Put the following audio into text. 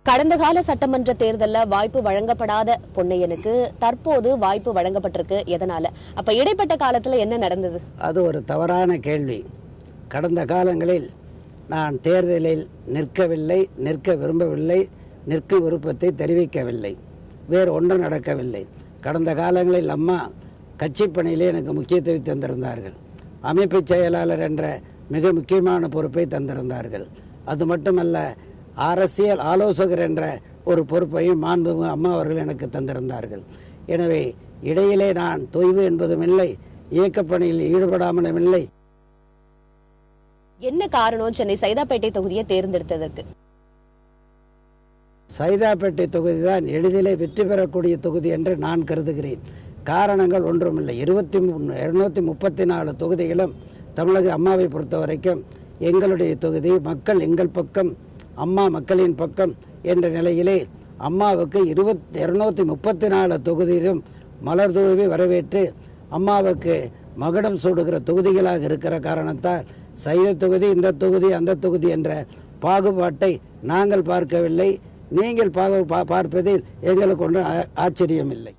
கடந்த கால சட்டமன்ற தேர்தல்ல வாய்ப்பு வழங்கப்படாத பொன்னையனுக்கு தற்போது வாய்ப்பு வழங்கப்பட்டிருக்கு. எதனால? அப்ப இடைப்பட்ட காலத்துல என்ன நடந்தது? அது ஒரு தவறான கேள்வி. கடந்த காலங்களில் நான் தேர்தலில் நிற்கவில்லை, நிற்க விரும்பவில்லை, நிற்கும் விருப்பத்தை தெரிவிக்கவில்லை, வேறு ஒன்றும் நடக்கவில்லை. கடந்த காலங்களில் அம்மா கட்சி பணியிலே எனக்கு முக்கியத்துவம் தந்திருந்தார்கள். அமைப்பு செயலாளர் என்ற மிக முக்கியமான பொறுப்பை தந்திருந்தார்கள். அது மட்டுமல்ல, அரசியல் ஆலோசகர் என்ற ஒரு பொறுப்பையும் மாண்புமிகு அம்மா அவர்கள் எனக்கு தந்திருந்தார்கள். எனவே இடையிலே நான் தொய்வு என்பதும் இல்லை, இயக்கப்பணியில் ஈடுபடாமலும் இல்லை. என்ன காரணம் சென்னை சைதாப்பேட்டை தொகுதியை தேர்ந்தெடுத்ததற்கு? சைதாப்பேட்டை தொகுதி தான் எளிதிலே வெற்றி பெறக்கூடிய தொகுதி என்று நான் கருதுகிறேன். காரணங்கள் ஒன்றுமில்லை. 234 தொகுதிகளும் தமிழக அம்மாவை பொறுத்த வரைக்கும் எங்களுடைய தொகுதி, மக்கள் எங்கள் பக்கம், அம்மா மக்களின் பக்கம் என்ற நிலையிலே அம்மாவுக்கு 234 தொகுதியிலும் மலர் தூவி வரவேற்று அம்மாவுக்கு மகுடம் சூடுகிற தொகுதிகளாக இருக்கிற காரணத்தால் சைத தொகுதி, இந்த தொகுதி, அந்த தொகுதி என்ற பாகுபாட்டை நாங்கள் பார்க்கவில்லை. நீங்கள் பார்ப்பதில் எங்களுக்கு ஒன்றும் ஆச்சரியம் இல்லை.